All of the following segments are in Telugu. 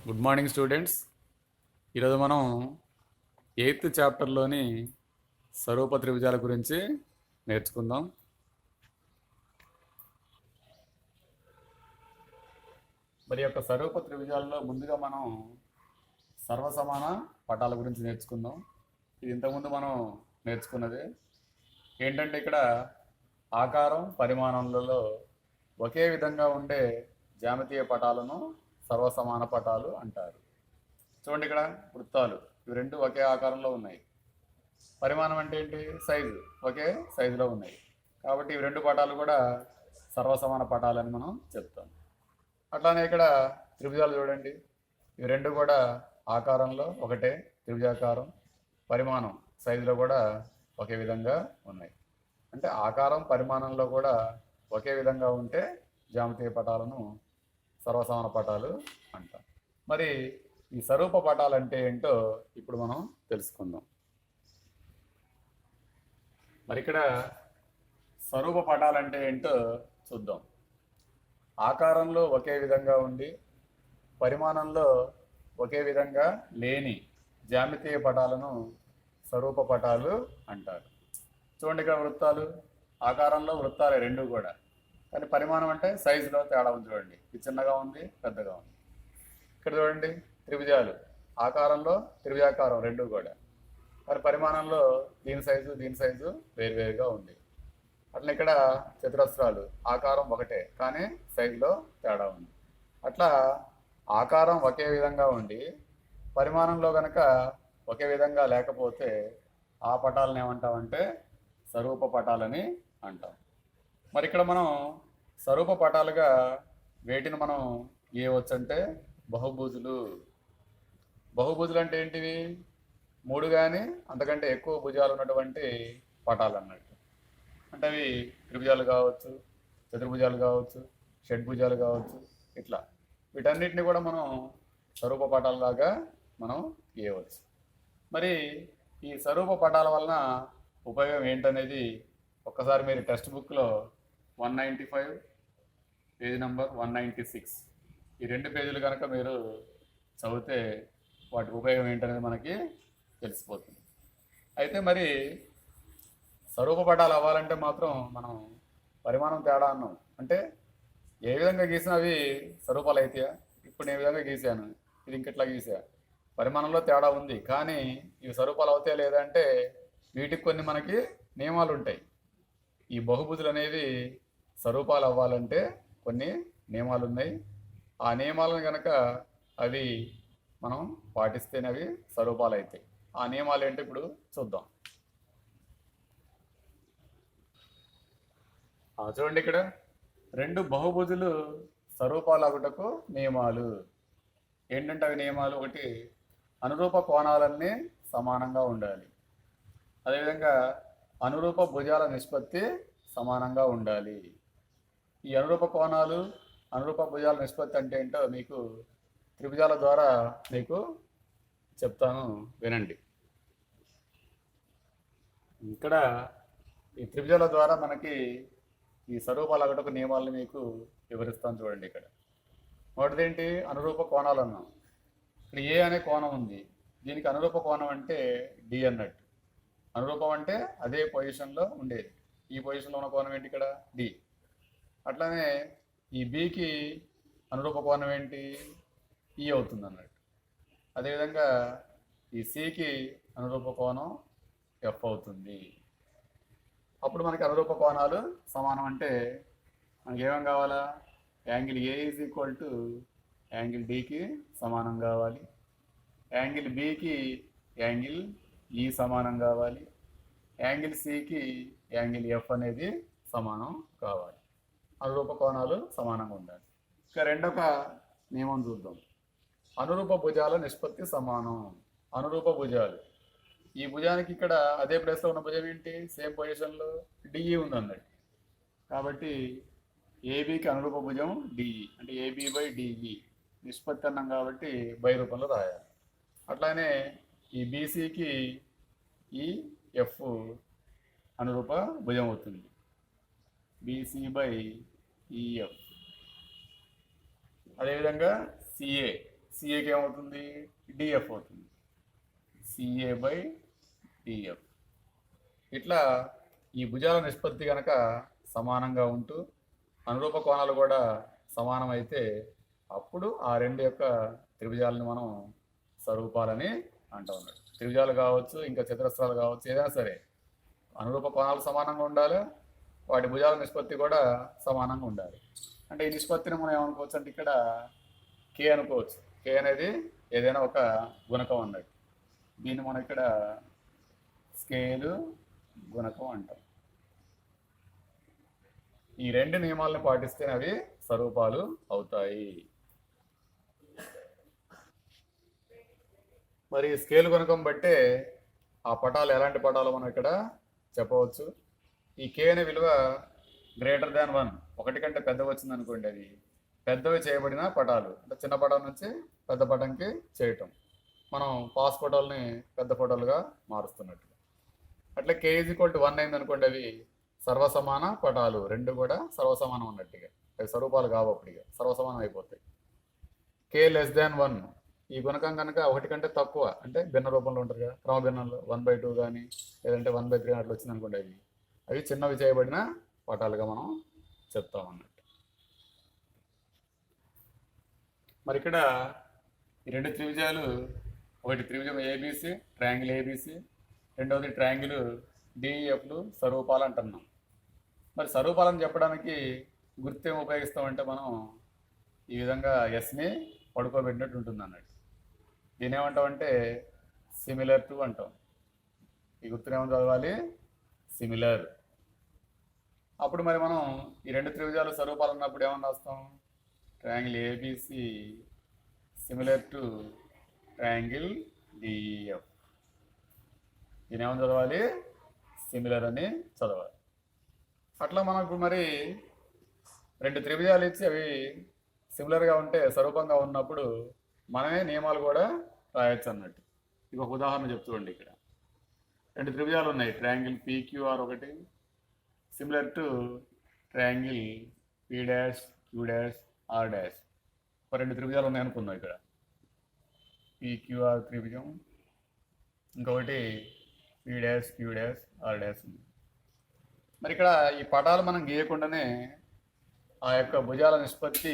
Good morning students. ఈరోజు మనం 8th చాప్టర్లోని స్వరూప త్రిభుజాల గురించి నేర్చుకుందాం. మరి యొక్క స్వరూప త్రిభుజాలలో ముందుగా మనం సర్వసమాన పటాల గురించి నేర్చుకుందాం. ఇది ఇంతకుముందు మనం నేర్చుకున్నదే. ఏంటంటే ఇక్కడ ఆకారం పరిమాణంలో ఒకే విధంగా ఉండే జ్యామితీయ పటాలను సర్వసమాన పటాలు అంటారు. చూడండి, ఇక్కడ వృత్తాలు ఇవి రెండు ఒకే ఆకారంలో ఉన్నాయి. పరిమాణం అంటే ఏంటి? సైజు ఒకే సైజులో ఉన్నాయి. కాబట్టి ఇవి రెండు పటాలు కూడా సర్వసమాన పటాలని మనం చెప్తాం. అట్లానే ఇక్కడ త్రిభుజాలు చూడండి, ఇవి రెండు కూడా ఆకారంలో ఒకటే త్రిభుజాకారం, పరిమాణం సైజులో కూడా ఒకే విధంగా ఉన్నాయి. అంటే ఆకారం పరిమాణంలో కూడా ఒకే విధంగా ఉంటే జ్యామితీయ పటాలను సర్వసమాన పటాలు అంటాం. మరి ఈ స్వరూప పటాలు అంటే ఏంటో ఇప్పుడు మనం తెలుసుకుందాం. మరి ఇక్కడ స్వరూప పటాలు అంటే ఏంటో చూద్దాం. ఆకారంలో ఒకే విధంగా ఉండి పరిమాణంలో ఒకే విధంగా లేని జ్యామితీయ పటాలను స్వరూప పటాలు అంటారు. చూడండి, ఇక్కడ వృత్తాలు ఆకారంలో వృత్తాలే రెండు కూడా, కానీ పరిమాణం అంటే సైజులో తేడా ఉంది. చూడండి, ఇది చిన్నగా ఉంది, పెద్దగా ఉంది. ఇక్కడ చూడండి త్రిభుజాలు ఆకారంలో త్రిభుజాకారం రెండు కూడా, మరి పరిమాణంలో దీని సైజు వేరువేరుగా ఉంది. అట్లా ఇక్కడ చతురస్రాలు ఆకారం ఒకటే కానీ సైజులో తేడా ఉంది. అట్లా ఆకారం ఒకే విధంగా ఉండి పరిమాణంలో గనక ఒకే విధంగా లేకపోతే ఆ పటాలను ఏమంటామంటే స్వరూప పటాలని అంటాం. మరి ఇక్కడ మనం స్వరూప పటాలుగా వేటిని మనం గీయవచ్చు అంటే బహుభుజులు. బహుభుజులు అంటే ఏంటివి? మూడు కానీ అంతకంటే ఎక్కువ భుజాలు ఉన్నటువంటి పటాలు అన్నట్టు. అంటే అవి త్రిభుజాలు కావచ్చు, చతుర్భుజాలు కావచ్చు, షడ్భుజాలు కావచ్చు. ఇట్లా వీటన్నిటిని కూడా మనం స్వరూప పటాలలాగా మనం గీయవచ్చు. మరి ఈ స్వరూప పటాల వలన ఉపయోగం ఏంటనేది ఒక్కసారి మీరు టెక్స్ట్ బుక్లో 195 పేజ్ నెంబర్ 196 ఈ రెండు పేజీలు కనుక మీరు చదివితే వాటి ఉపయోగం ఏంటనేది మనకి తెలిసిపోతుంది. అయితే మరి స్వరూప పటాలు అవ్వాలంటే మాత్రం మనం పరిమాణం తేడా అన్నాం. అంటే ఏ విధంగా గీసినా అవి స్వరూపాలు అవుతాయా? ఇప్పుడు నేను ఈ విధంగా గీసాను, ఇది ఇంకెట్లా గీసా, పరిమాణంలో తేడా ఉంది, కానీ ఇవి స్వరూపాలు అవుతాయా లేదా అంటే వీటికి కొన్ని మనకి నియమాలు ఉంటాయి. ఈ బహుభుజులు అనేవి స్వరూపాలు అవ్వాలంటే కొన్ని నియమాలు ఉన్నాయి. ఆ నియమాలను కనుక అవి మనం పాటిస్తేనే అవి స్వరూపాలు అవుతాయి. ఆ నియమాలు ఏంటో ఇప్పుడు చూద్దాం. చూడండి, ఇక్కడ రెండు బహుభుజులు స్వరూపాలు అగుటకు నియమాలు ఏంటంటే అవి నియమాలు: ఒకటి, అనురూప కోణాలన్నీ సమానంగా ఉండాలి. అదేవిధంగా అనురూప భుజాల నిష్పత్తి సమానంగా ఉండాలి. ఈ అనురూప కోణాలు అనురూప భుజాల నిష్పత్తి అంటే ఏంటో మీకు త్రిభుజాల ద్వారా మీకు చెప్తాను, వినండి. ఇక్కడ ఈ త్రిభుజాల ద్వారా మనకి ఈ స్వరూపాలు అగటకు నియమాలను మీకు వివరిస్తాను. చూడండి, ఇక్కడ మొదటిదేంటి? అనురూప కోణాలు అన్నాం. ఇక్కడ ఏ అనే కోణం ఉంది, దీనికి అనురూప కోణం అంటే డి అన్నట్టు. అనురూపం అంటే అదే పొజిషన్లో ఉండేది. ఈ పొజిషన్లో ఉన్న కోణం ఏంటి? ఇక్కడ డి. అట్లానే ఈ బికి అనురూప కోణం ఏంటి? ఈ అవుతుంది అన్నట్టు. అదేవిధంగా ఈ సికి అనురూప కోణం ఎఫ్ అవుతుంది. అప్పుడు మనకి అనురూప కోణాలు సమానం అంటే మనకి ఏమేం కావాలా? Angle A is equal to angle డికి సమానం కావాలి, యాంగిల్ బికి యాంగిల్ ఈ సమానం కావాలి, యాంగిల్ సికి యాంగిల్ ఎఫ్ అనేది సమానం కావాలి. అనురూప కోణాలు సమానంగా ఉండాలి. ఇక రెండొక నియమం చూద్దాం. అనురూప భుజాల నిష్పత్తి సమానం. అనురూప భుజాలు, ఈ భుజానికి ఇక్కడ అదే ప్లేస్లో ఉన్న భుజం ఏంటి? సేమ్ పొజిషన్లో డిఈ ఉంది అన్నట్టు. కాబట్టి ఏబికి అనురూప భుజం డిఈ అంటే ఏబి బై డిఈ నిష్పత్తి అన్నాం కాబట్టి బై రూపంలో రాయాలి. అట్లానే ఈ బీసీకి ఈ ఎఫ్ అనురూప భుజం అవుతుంది, బీసీ బై ఈఎఫ్. అదేవిధంగా సిఏ సిఏకి ఏమవుతుంది, డిఎఫ్ అవుతుంది, సిఏ బై డిఎఫ్. ఇట్లా ఈ భుజాల నిష్పత్తి కనుక సమానంగా ఉంటూ అనురూప కోణాలు కూడా సమానమైతే అప్పుడు ఆ రెండు యొక్క త్రిభుజాలను మనం స్వరూపాలని అంటూ ఉన్నాడు. త్రిభుజాలు కావచ్చు, ఇంకా చతురస్రాలు కావచ్చు, ఏదైనా సరే అనురూప కోణాలు సమానంగా ఉండాలి, వాటి భుజాల నిష్పత్తి కూడా సమానంగా ఉండాలి. అంటే ఈ నిష్పత్తిని మనం ఏమనుకోవచ్చు అంటే ఇక్కడ కే అనుకోవచ్చు. కే అనేది ఏదైనా ఒక గుణకం అన్నట్టు. దీన్ని మనం ఇక్కడ స్కేలు గుణకం అంటాం. ఈ రెండు నియమాలను పాటిస్తే అవి స్వరూపాలు అవుతాయి. మరి స్కేల్ గుణకం బట్టే ఆ పటాలు ఎలాంటి పటాలు మనం ఇక్కడ చెప్పవచ్చు. ఈ కే అనే విలువ గ్రేటర్ దాన్ 1, ఒకటి కంటే పెద్దగా వచ్చింది అనుకోండి, అది పెద్దవి చేయబడిన పటాలు. అంటే చిన్న పటం నుంచి పెద్ద పటంకి చేయటం, మనం పాస్ ఫోటోల్ని పెద్ద ఫోటోలుగా మారుస్తున్నట్టు. అట్లా కే ఈజ్ ఈక్వల్ టు 1 అయింది అనుకోండి, అవి సర్వసమాన పటాలు, రెండు కూడా సర్వసమానం అన్నట్టుగా, అవి స్వరూపాలు కావప్పుడిగా సర్వసమానం అయిపోతాయి. కే లెస్ దాన్ 1, ఈ గుణకం కనుక ఒకటి కంటే తక్కువ, అంటే భిన్న రూపంలో ఉంటుంది కదా, క్రమభిన్నంలో 1/2 కానీ లేదంటే 1/3 అట్లా వచ్చింది అనుకోండి, అవి చిన్నవి చేయబడిన పటాలుగా మనం చెప్తాం అన్నట్టు. మరి ఇక్కడ ఈ రెండు త్రిభుజాలు, ఒకటి త్రిభుజం ఏబిసి, ట్రయాంగిల్ ఏబిసి, రెండవది ట్రయాంగిల్ డిఈఎఫ్లు స్వరూపాలు అంటున్నాం. మరి స్వరూపాలను చెప్పడానికి గుర్తు ఏమి ఉపయోగిస్తామంటే మనం ఈ విధంగా ఎస్ని పడుకోబెట్టినట్టు ఉంటుంది అన్నట్టు. దీని ఏమంటామంటే సిమిలర్ టు అంటాం. ఈ గుర్తుని ఏమని చదవాలి, సిమిలర్. అప్పుడు మరి మనం ఈ రెండు త్రిభుజాలు స్వరూపాలు ఉన్నప్పుడు ఏమని రాస్తాం, triangle ABC similar to triangle DEF. దీని ఏమని చదవాలి, సిమిలర్ అని చదవాలి. అట్లా మనకు మరి రెండు త్రిభుజాలు ఇచ్చి అవి సిమిలర్గా ఉంటే, స్వరూపంగా ఉన్నప్పుడు మనమే నియమాలు కూడా రాయొచ్చు అన్నట్టు. ఇక ఒక ఉదాహరణ చెప్తుండండి. ఇక్కడ రెండు త్రిభుజాలు ఉన్నాయి, ట్రయాంగిల్ పీక్యూఆర్ ఒకటి similar to triangle P dash Q dash are dash. ఒక రెండు త్రిభుజాలు ఉన్నాయి అనుకుందాం. ఇక్కడ పీక్యూఆర్ త్రిభుజం, ఇంకొకటి P dash Q dash are dash ఉంది. మరి ఇక్కడ ఈ పటాలు మనం గీయకుండానే ఆ యొక్క భుజాల నిష్పత్తి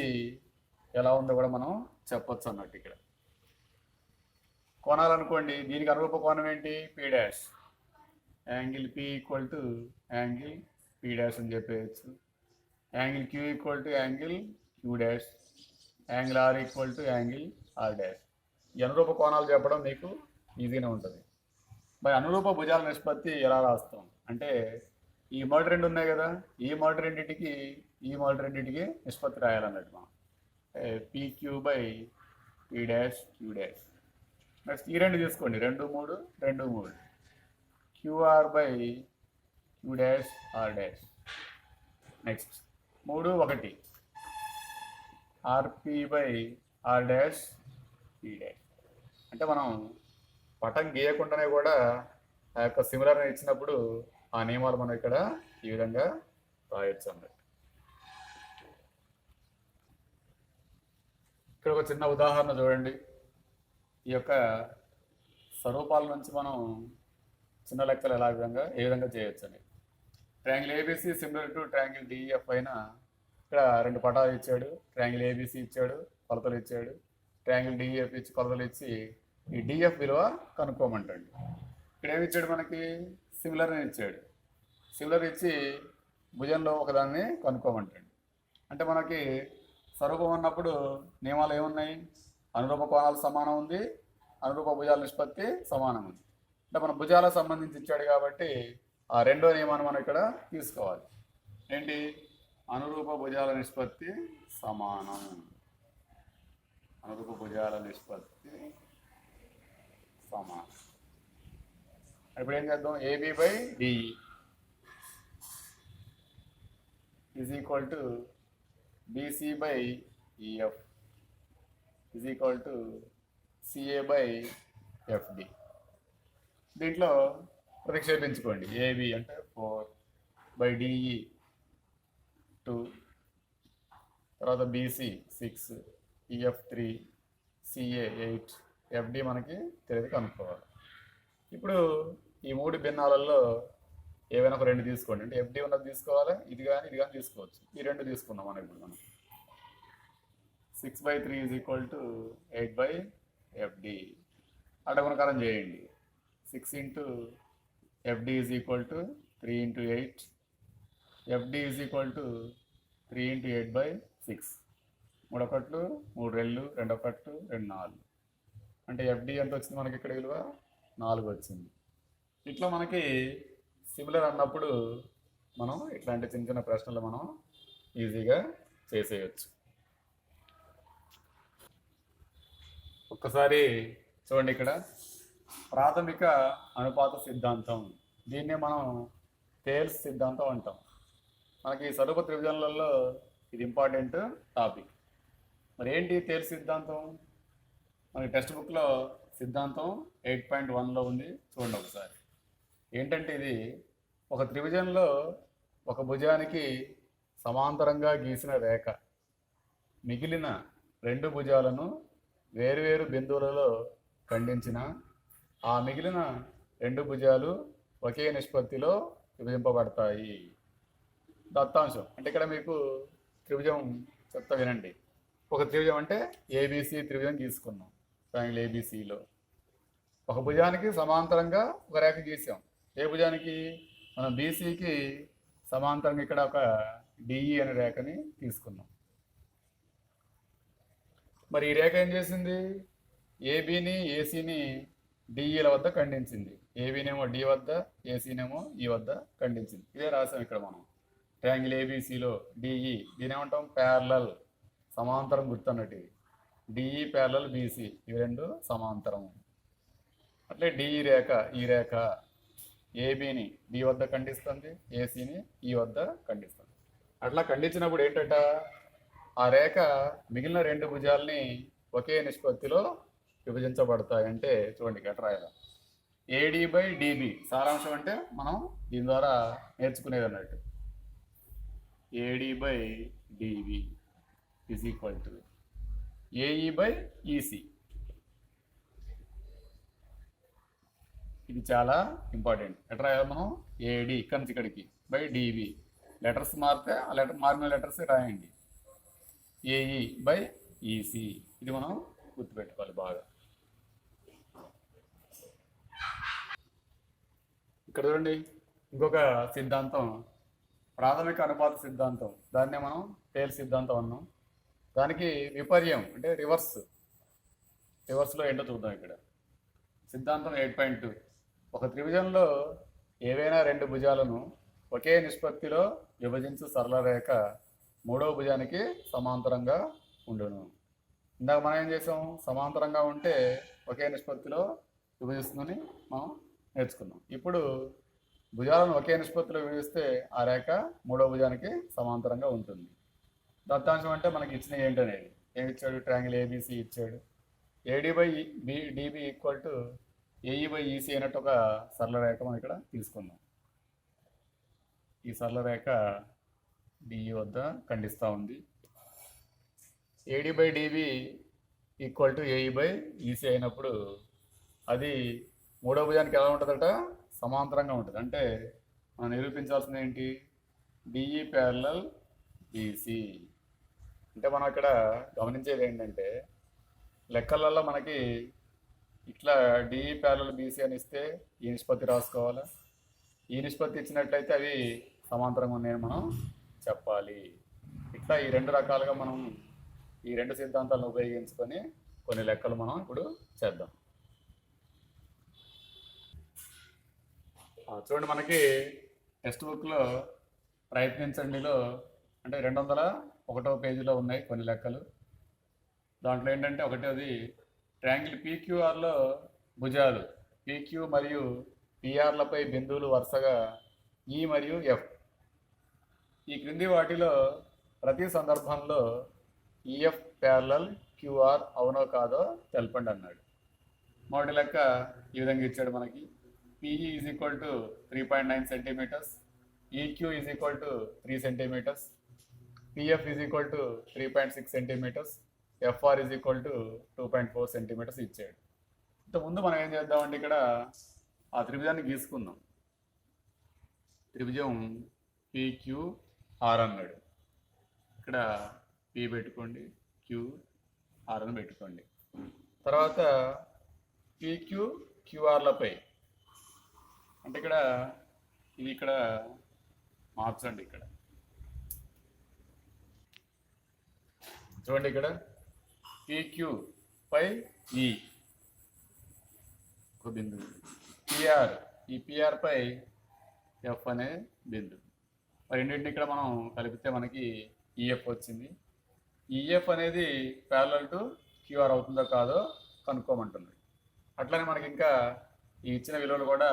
ఎలా ఉందో కూడా మనం చెప్పొచ్చు అన్నట్టు. ఇక్కడ కోణాలు అనుకోండి, దీనికి అనురూప కోణం ఏంటి, P dash, angle P equal to angle P dash అని చెప్పేయచ్చు. Angle Q equal to angle Q dash, angle R equal to angle R dash. ఈ అనురూప కోణాలు చెప్పడం మీకు ఈజీగా ఉంటుంది. మరి అనురూప భుజాల నిష్పత్తి ఎలా రాస్తాం అంటే, ఈ మొదటి రెండు ఉన్నాయి కదా, ఈ మొదటి రెండింటికి ఈ మొదటి రెండింటికి నిష్పత్తి రాయాలన్నట్టు మనం, PQ by P dash Q dash. Next ఈ రెండు తీసుకోండి, 2 3 2 3, QR by Q dash are dash. Next 3 1, RP by are dash P dash. అంటే మనం పటం గీయకుండానే కూడా ఆ యొక్క సిమిలర్ ఇచ్చినప్పుడు ఆ నియమాలు మనం ఇక్కడ ఈ విధంగా రాయొచ్చు అన్నట్టు. ఇక్కడ ఒక చిన్న ఉదాహరణ చూడండి. ఈ యొక్క స్వరూపాల నుంచి మనం చిన్న లెక్కలు ఏ విధంగా చేయొచ్చు అని. Triangle ABC similar to triangle DF అయినా ఇక్కడ రెండు పటాలు ఇచ్చాడు, ట్రయాంగిల్ ఏబిసి ఇచ్చాడు, కొలతలు ఇచ్చాడు, ట్రయాంగిల్ డిఎఫ్ ఇచ్చి కొలతలు ఇచ్చి ఈ డిఎఫ్ విలువ కనుక్కోమంటాడు. ఇక్కడ ఏమి ఇచ్చాడు, మనకి సిమిలర్ అని ఇచ్చాడు. సిమిలర్ ఇచ్చి భుజంలో ఒకదాన్ని కనుక్కోమంటాడు. అంటే మనకి స్వరూపం ఉన్నప్పుడు నియమాలు ఏమున్నాయి, అనురూప కోణాలు సమానం ఉంది, అనురూప భుజాల నిష్పత్తి సమానం ఉంది. అంటే మన భుజాలకు సంబంధించి ఇచ్చాడు కాబట్టి ఆ రెండో నియమాన్ని మనం ఇక్కడ తీసుకోవాలి. ఏంటి, అనురూప భుజాల నిష్పత్తి సమానం. అనురూప భుజాల నిష్పత్తి సమానం. ఇప్పుడు ఏం చేద్దాం, AB by DE is equal to BC by EF is equal to CA by FD. దీంట్లో ప్రతిక్షేపించుకోండి. ఏబి అంటే 4 బై డిఈ 2, తర్వాత బీసీ 6, ఈఎఫ్ 3, సిఏ 8, ఎఫ్డి మనకి తెలియదు, కనుక్కోవాలి. ఇప్పుడు ఈ 3 భిన్నాలలో ఏవైనా ఒక 2 తీసుకోండి. అంటే ఎఫ్డి ఉన్నది తీసుకోవాలి, ఇది కానీ తీసుకోవచ్చు. ఈ 2 తీసుకున్నాం మనం ఇప్పుడు. మనం 6/3 ఈజ్ ఈక్వల్ టు 8/FD. అడగుణకారం చేయండి. 6 into FD is equal to 3 into 8. FD is equal to 3 into 8/6. 3 ఒకట్లు 3 రెళ్ళు, 2 ఒకట్లు 2 4. అంటే FD ఎంత వచ్చింది మనకి ఇక్కడ విలువ? 4 వచ్చింది. ఇట్లా మనకి సిమిలర్ అన్నప్పుడు మనం ఇట్లాంటి చిన్న చిన్న ప్రశ్నలు మనం ఈజీగా చేసేయచ్చు. ఒక్కసారి చూడండి, ఇక్కడ ప్రాథమిక అనుపాత సిద్ధాంతం, దీన్నే మనం థేల్స్ సిద్ధాంతం అంటాం. మనకి స్వరూప త్రిభుజాలలో ఇది ఇంపార్టెంట్ టాపిక్. మరి ఏంటి థేల్స్ సిద్ధాంతం? మనకి టెక్స్ట్ బుక్లో సిద్ధాంతం 8.1లో ఉంది, చూడండి ఒకసారి. ఏంటంటే ఇది ఒక త్రిభుజంలో ఒక భుజానికి సమాంతరంగా గీసిన రేఖ మిగిలిన 2 భుజాలను వేరువేరు బిందువులలో ఖండించిన ఆ మిగిలిన 2 భుజాలు ఒకే నిష్పత్తిలో విభజింపబడతాయి. దత్తాంశం అంటే ఇక్కడ మీకు త్రిభుజం చెప్తా వినండి. ఒక త్రిభుజం అంటే ఏబిసి త్రిభుజం తీసుకున్నాం. ట్రయాంగిల్ ఏబిసిలో ఒక భుజానికి సమాంతరంగా ఒక రేఖ గీసాం. ఏ భుజానికి? మనం బీసీకి సమాంతరంగా ఇక్కడ ఒక డిఈ అనే రేఖని తీసుకున్నాం. మరి ఈ రేఖ ఏం చేసింది? ఏబీని ఏసీని డిఈల వద్ద ఖండించింది. ఏబీనేమో డి వద్ద, ఏసీనేమో ఈ వద్ద ఖండించింది. ఇదే రాసాం ఇక్కడ మనం. ట్రయాంగిల్ ఏబిసిలో డిఈ, దీని ఏమంటాం? ప్యారలల్, సమాంతరం గుర్తు అన్నట్టు. ఇది డిఈ ప్యారలల్ బీసీ, ఇవి 2 సమాంతరం. అట్లే డిఈ రేఖ, ఈ రేఖ ఏబీని డి వద్ద ఖండిస్తుంది, ఏసీని ఈ వద్ద ఖండిస్తుంది. అట్లా ఖండించినప్పుడు ఏంటట, ఆ రేఖ మిగిలిన 2 భుజాలని ఒకే నిష్పత్తిలో విభజించబడతాయి. అంటే చూడండి, గట్రా రాయాలి. AD/DB సారాంశం అంటే మనం దీని ద్వారా నేర్చుకునేది అన్నట్టు. AD/DB is equal to AE/EC. ఇది చాలా ఇంపార్టెంట్. ఎట్లా రాయాలి మనం? AD ఇక్కడి నుంచి ఇక్కడికి /DB. లెటర్స్ మారితే ఆ మారిన లెటర్స్ రాయండి. AE/EC. ఇది మనం గుర్తుపెట్టుకోవాలి బాగా. ఇక్కడ చూడండి, ఇంకొక సిద్ధాంతం ప్రాథమిక అనుపాత సిద్ధాంతం. దాన్నే మనం థేల్స్ సిద్ధాంతం అన్నాం. దానికి విపర్యం అంటే రివర్స్లో ఏంటో చూద్దాం. ఇక్కడ సిద్ధాంతం 8.2. ఒక త్రిభుజంలో ఏవైనా 2 భుజాలను ఒకే నిష్పత్తిలో విభజించు సరళ రేఖ 3వ భుజానికి సమాంతరంగా ఉండును. ఇందాక మనం ఏం చేసాం? సమాంతరంగా ఉంటే ఒకే నిష్పత్తిలో విభజిస్తుందని మనం నేర్చుకున్నాం. ఇప్పుడు భుజాలను ఒకే నిష్పత్తిలో విభజిస్తే ఆ రేఖ 3వ భుజానికి సమాంతరంగా ఉంటుంది. దత్తాంశం అంటే మనకి ఇచ్చిన ఏంటనేది. ఏమి ఇచ్చాడు? ట్రయాంగిల్ ఏబిసి ఇచ్చాడు. AD/DB ఈక్వల్ టు AE/EC అయినట్టు ఒక సరళ రేఖ మనం ఇక్కడ తీసుకుందాం. ఈ సరళ రేఖ డిఈ వద్ద ఖండిస్తూ ఉంది. AD/DB ఈక్వల్ టు AE/EC అయినప్పుడు అది 3వ భుజానికి ఎలా ఉంటుందట? సమాంతరంగా ఉంటుంది. అంటే మనం నిరూపించాల్సింది ఏంటి? DE parallel BC. అంటే మనం ఇక్కడ గమనించేది ఏంటంటే, లెక్కలలో మనకి ఇట్లా డిఈ ప్యారలల్ బీసీ అని ఇస్తే ఈ నిష్పత్తి రాసుకోవాలి. ఈ నిష్పత్తి ఇచ్చినట్లయితే అవి సమాంతరంగా ఉన్నాయని మనం చెప్పాలి. ఇట్లా ఈ 2 రకాలుగా మనం ఈ 2 సిద్ధాంతాలను ఉపయోగించుకొని కొన్ని లెక్కలు మనం ఇప్పుడు చేద్దాం. చూడండి, మనకి టెక్స్ట్ బుక్లో ప్రయత్నించండిలో అంటే 201వ పేజీలో ఉన్నాయి కొన్ని లెక్కలు. దాంట్లో ఏంటంటే ఒకటోది ట్రయాంగిల్ PQRలో భుజాలు PQ మరియు PRలపై బిందువులు వరుసగా E మరియు F. ఈ క్రింది వాటిలో ప్రతి సందర్భంలో EF ప్యారలల్ QR అవునో కాదో తెలపండి అన్నాడు. మొదటి లెక్క ఈ విధంగా ఇచ్చాడు మనకి. PE is equal to 3.9 centimeters, EQ is equal to 3 centimeters, PF is equal to 3.6 centimeters, FR is equal to 2.4 centimeters ఇచ్చాడు. ఇంతకుముందు మనం ఏం చేద్దామంటే ఇక్కడ ఆ త్రిభుజాన్ని గీసుకుందాం. త్రిభుజం PQR అన్నాడు. ఇక్కడ P పెట్టుకోండి, QR అని పెట్టుకోండి. తర్వాత PQQRలపై అంటే ఇక్కడ ఇది ఇక్కడ మార్చండి. ఇక్కడ చూడండి, ఇక్కడ PQ పై E ఒక బిందువు, PR ఈ PR పై F అనే బిందువు. మరి రెండింటిని ఇక్కడ మనం కలిపితే మనకి EF వచ్చింది. EF అనేది ప్యారలల్ టు QR అవుతుందో కాదో కనుక్కోమంటుంది. అట్లనే మనకి ఇంకా ఈ ఇచ్చిన విలువలు కూడా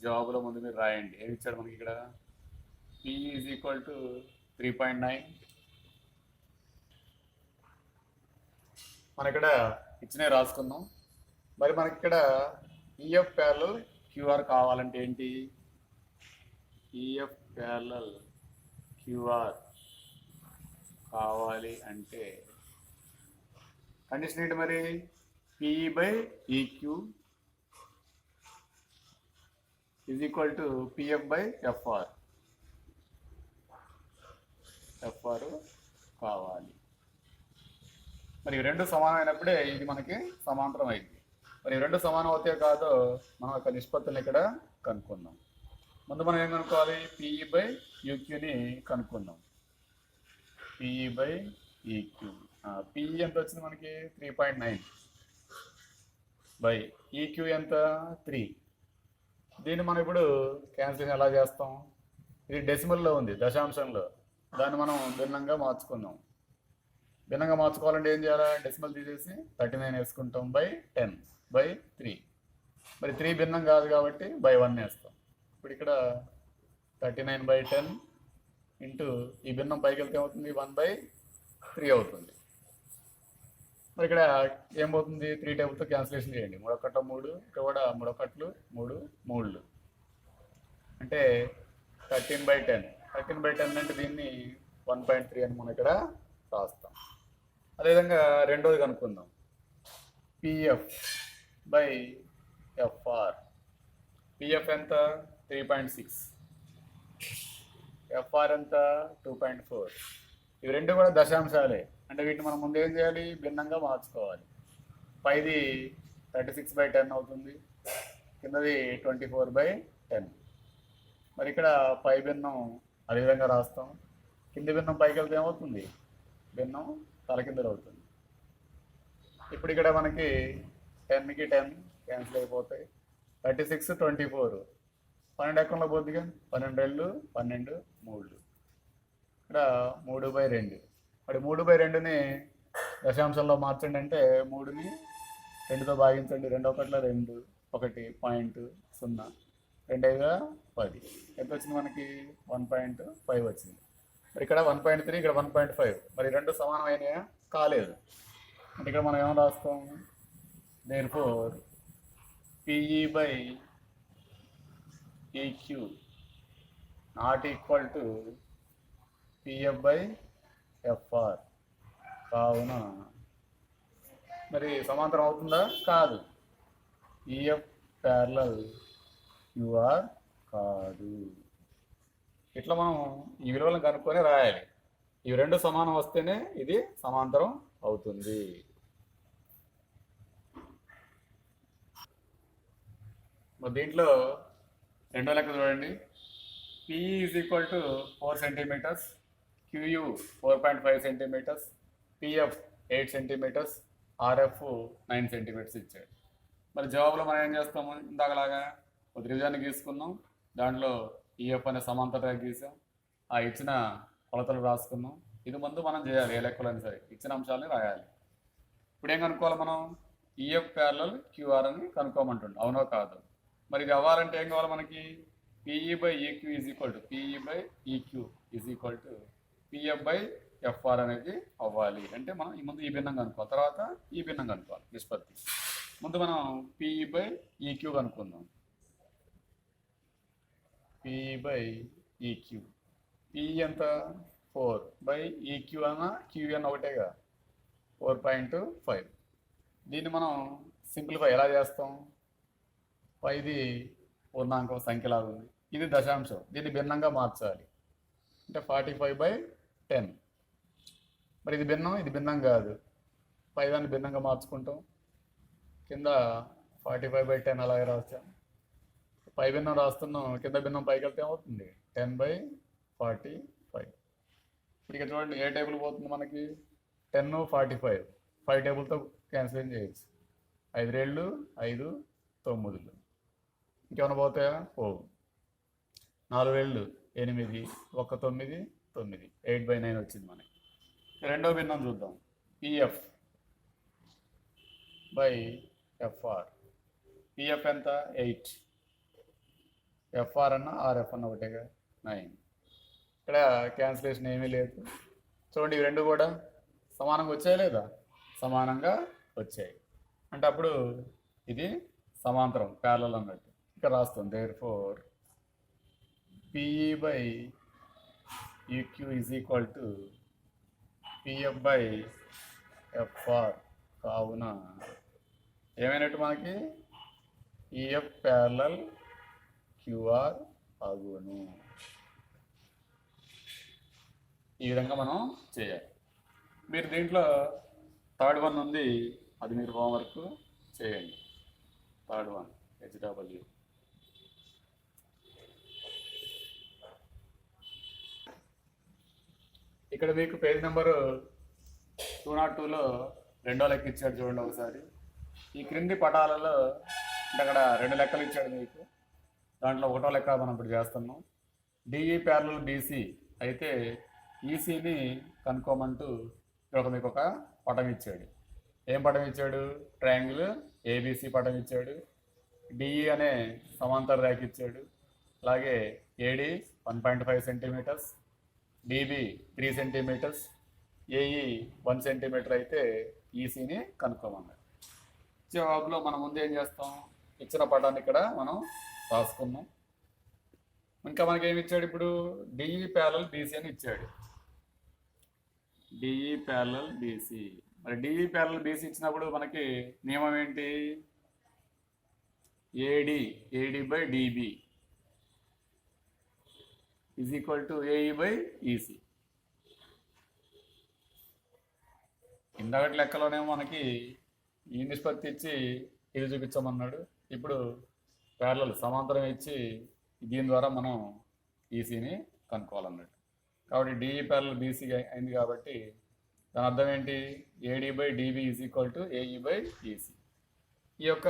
జవాబులో ముందు మీరు రాయండి. ఏమి ఇచ్చాడు మనకి ఇక్కడ? P is equal to 3.9. మన ఇక్కడ ఇచ్చినవి రాసుకుందాం. మరి మనకి ఇక్కడ EF ప్యారలల్ QR కావాలంటే ఏంటి? EF ప్యారలల్ QR కావాలి అంటే కండిషన్ ఏంటి మరి? PE/EQ is equal to PF/FR. FR కావాలి. మరి ఈ రెండు సమానమైనప్పుడే ఇది మనకి సమాంతరం అయింది. మరి ఈ రెండు సమానం అవుతే కాదో మనం ఒక నిష్పత్తిని ఇక్కడ కనుక్కుందాం. ముందు మనం ఏం కనుక్కోవాలి? PE/EQని కనుక్కుందాం. PE/EQ. PE ఎంత వచ్చింది మనకి? 3.9 బై EQ ఎంత? 3. దీన్ని మనం ఇప్పుడు క్యాన్సిలింగ్ ఎలా చేస్తాం? ఇది డెసిమల్లో ఉంది, దశాంశంలో. దాన్ని మనం భిన్నంగా మార్చుకుందాం. భిన్నంగా మార్చుకోవాలంటే ఏం చేయాలి? డెసిమల్ తీసేసి 39 వేసుకుంటాం బై 10/3. మరి 3 భిన్నం కాదు కాబట్టి బై 1 వేస్తాం. ఇప్పుడు ఇక్కడ 39/10 ఇంటూ ఈ భిన్నం పైకి వెళ్తే ఏమవుతుంది? 1/3 అవుతుంది. మరి ఇక్కడ ఏమవుతుంది? 3 టేబుల్తో క్యాన్సిలేషన్ చేయండి. 3 1 3, ఇక్కడ కూడా 3 1 3 3 అంటే 13/10. 13/10 అంటే దీన్ని 1.3 అని మనం ఇక్కడ రాస్తాం. అదేవిధంగా రెండోది కనుక్కుందాం. PF/FR. PF ఎంత? 3.6. FR ఎంత? 2.4. ఇవి రెండు కూడా దశాంశాలే. అంటే వీటిని మనం ముందు ఏం చేయాలి? భిన్నంగా మార్చుకోవాలి. పైది 36/10 అవుతుంది, కిందది 24/10. మరి ఇక్కడ పై భిన్నం అదేవిధంగా రాస్తాం. కింది భిన్నం పైకి వెళ్తే ఏమవుతుంది? భిన్నం తలకిందులు అవుతుంది. ఇప్పుడు ఇక్కడ మనకి 10కి 10 క్యాన్సిల్ అయిపోతాయి. 36 24 12 ఎక్కడంలో పోద్దిగా? 12 12 3. ఇక్కడ 3/2. మరి 3/2ని దశాంశంలో మార్చండి అంటే 3ని 2తో భాగించండి. 2 1 2 1.0 2 10. ఎంత వచ్చింది మనకి? 1.5 వచ్చింది. మరి ఇక్కడ 1.3, ఇక్కడ 1.5. మరి రెండు సమానమైనయా? కాలేదు. అంటే ఇక్కడ మనం ఏమైనా రాస్తాం? therefore PE/EQ not equal to PF/FR. కావున మరి సమాంతరం అవుతుందా? కాదు. EF ప్యారలల్ QR కాదు. ఇట్లా మనం ఈ విలువలను కనుక్కొని రాయాలి. ఇవి రెండు సమానం వస్తేనే ఇది సమాంతరం అవుతుంది. మరి దీంట్లో రెండో లెక్క చూడండి. PE is equal to 4 centimeters, QU 4.5 centimeters, PF 8 centimeters, RF 9 centimeters ఇచ్చాడు. మరి జవాబులో మనం ఏం చేస్తాము? ఇందాకలాగా ఒక త్రిభుజాన్ని గీసుకుందాం. దాంట్లో EF అనే సమాంతర రేఖ గీసాం. ఆ ఇచ్చిన కొలతలు రాసుకున్నాం. ఇది ముందు మనం చేయాలి. ఏ లెక్కలైనా సరే ఇచ్చిన అంశాలని రాయాలి. ఇప్పుడు ఏం కనుక్కోవాలి మనం? EF ప్యారలల్ QR అని కనుక్కోమంటుండే. అవునో కాదు? మరి ఇది అవ్వాలంటే ఏం కావాలి మనకి? PE/EQ is equal to PF/FR అనేది అవ్వాలి. అంటే మనం ముందు ఈ భిన్నం కనుక్కోవాలి, తర్వాత ఈ భిన్నం కనుక్కోవాలి నిష్పత్తి. ముందు మనం PE/EQ కనుక్కుందాం. PE/EQ. PE ఎంత? 4/EQ అన్న QN ఒకటేగా. 4.5. దీన్ని మనం సింప్లిఫై ఎలా చేస్తాం? ఇది పూర్ణాంకం సంఖ్యలాగా ఉంది, ఇది దశాంశం, దీన్ని భిన్నంగా మార్చాలి. అంటే 45/10. మరి ఇది భిన్నం, ఇది భిన్నం కాదు. దాన్ని భిన్నంగా మార్చుకుంటాం. కింద 45/10 అలాగే రాస్తాం. పై భిన్నం రాస్తున్నాం, కింద భిన్నం పైకి వెళ్తే ఏమవుతుంది? 10/45. ఇప్పుడు ఇక్కడ చూడండి, ఏ టేబుల్ పోతుంది మనకి? 10, 45. 5 టేబుల్తో క్యాన్సిల్ చేయొచ్చు. 5 2 5 9. ఇంకేమైనా పోతాయా? పోవు. 4 2 8 1 9 9. 8/9 వచ్చింది మనకి. రెండో భిన్నం చూద్దాం. PF/FR. PF ఎంత? 8. FR అన్న RF అన్న ఒకటేగా, 9. ఇక్కడ క్యాన్సిలేషన్ ఏమీ లేదు. చూడండి, ఇవి రెండు కూడా సమానంగా వచ్చాయి లేదా? సమానంగా వచ్చాయి. అంటే అప్పుడు ఇది సమాంతరం, ప్యారలల్ అన్నట్టు. ఇక్కడ రాస్తాం, therefore PE/EQ = PF/FR. కావున ఏమైనట్టు మనకి? EF ప్యారలల్ QR అగును. ఈ విధంగా మనం చేయాలి. మీరు దీంట్లో థర్డ్ వన్ ఉంది, అది మీరు హోంవర్క్ చేయండి. Third one HW. ఇక్కడ మీకు పేజ్ నెంబరు 202లో రెండో లెక్క ఇచ్చాడు, చూడండి ఒకసారి. ఈ క్రింది పటాలలో అంటే అక్కడ 2 లెక్కలు ఇచ్చాడు మీకు. దాంట్లో ఒకటో లెక్క మనం ఇప్పుడు చేస్తున్నాం. DE ప్యారలల్ BC అయితే ECని కనుక్కోమంటూ ఇక్కడ మీకు ఒక పటం ఇచ్చాడు. ఏం పటం ఇచ్చాడు? ట్రయాంగిల్ ABC పటం ఇచ్చాడు. DE అనే సమాంతర రేఖ ఇచ్చాడు. అలాగే AD 1.5 centimeters, DB 3 centimeters, AE 1 centimeter అయితే ECని కనుక్కోమన్నాడు. జవాబులో మనం ముందు ఏం చేస్తాం? ఇచ్చిన పటాన్ని ఇక్కడ మనం రాసుకున్నాం. ఇంకా మనకి ఏమి ఇచ్చాడు? ఇప్పుడు DE ప్యారలల్ BC అని ఇచ్చాడు. DE parallel BC. మరి DE ప్యారలల్ BC ఇచ్చినప్పుడు మనకి నియమం ఏంటి? AD/DB = AE/EC. ఇందాకటి లెక్కలోనేమో మనకి ఈ నిష్పత్తి ఇచ్చి ఇది చూపించమన్నాడు. ఇప్పుడు ప్యారలల్ సమాంతరం ఇచ్చి దీని ద్వారా మనం ఈసీని కనుక్కోవాలన్నట్టు. కాబట్టి DE ప్యారలల్ BC అయింది కాబట్టి దాని అర్థం ఏంటి? AD/DB = AE/EC. ఈ యొక్క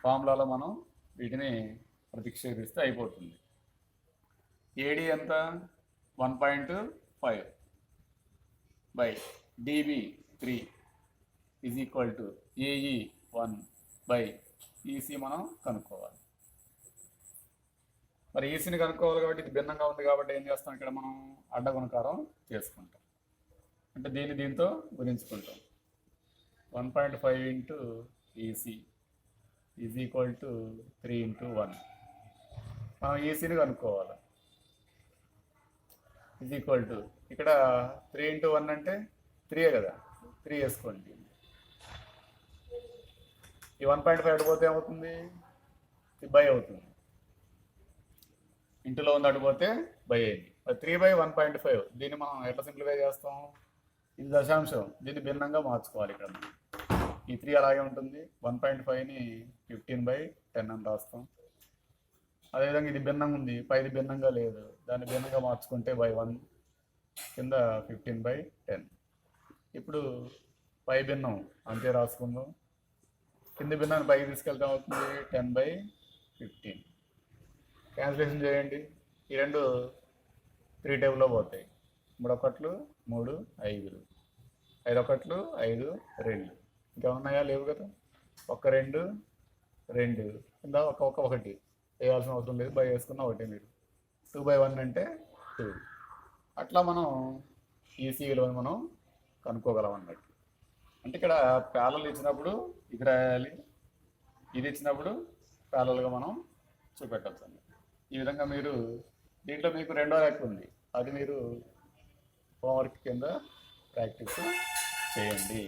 ఫార్ములాలో మనం వీటిని ప్రతిక్షేపిస్తే అయిపోతుంది. AD ఎంత? 1.5 DB 3 = AE 1/EC మనం కనుక్కోవాలి. మరి ఈసీని కనుక్కోవాలి కాబట్టి ఇది భిన్నంగా ఉంది కాబట్టి ఏం చేస్తాం? ఇక్కడ మనం అడ్డగుణకారం చేసుకుంటాం. అంటే దీంతో గుణించుకుంటాం. 1.5 × EC = 3 × 1. మనం ఈసీని కనుక్కోవాలి. ఇక్కడ 3 × 1 అంటే 3 కదా, 3 వేసుకోండి. ఈ 1.5 అడిపోతే ఏమవుతుంది? బై అవుతుంది. ఇంటిలో ఉంది అడిపోతే బై అయింది. 3/1.5 దీన్ని మనం ఎట్లా సింప్లిఫై చేస్తాం? ఇది దశాంశం, దీన్ని భిన్నంగా మార్చుకోవాలి. ఇక్కడ ఈ 3 అలాగే ఉంటుంది. 1.5ని 15/10 అని రాస్తాం. అదేవిధంగా ఇది భిన్నంగా ఉంది, పైది భిన్నంగా లేదు, దాన్ని భిన్నంగా మార్చుకుంటే /1 కింద 15/10. ఇప్పుడు పై భిన్నం అంతే రాసుకుందాం. కింది భిన్నాన్ని పైకి తీసుకెళ్తే అవుతుంది 10/15. క్యాన్సిలేషన్ చేయండి. ఈ రెండు 3 టేబుల్లో పోతాయి. 3 1 3 5 5 1 5 2. ఇంకేమన్నాయా? లేవు కదా. 1 2 2 కింద 1 1 వేయాల్సిన అవసరం లేదు, బై వేసుకున్న ఒకటే. మీరు 2/1 అంటే 2. అట్లా మనం ఈసీ విలువని మనం కనుక్కోగలం అన్నట్టు. అంటే ఇక్కడ ప్యారలల్ ఇచ్చినప్పుడు ఇది రాయాలి, ఇది ఇచ్చినప్పుడు ప్యారలల్గా మనం చూపెట్టచ్చు అండి. ఈ విధంగా మీరు దీంట్లో మీకు రెండో లెక్క ఉంది, అది మీరు హోంవర్క్ కింద ప్రాక్టీస్ చేయండి.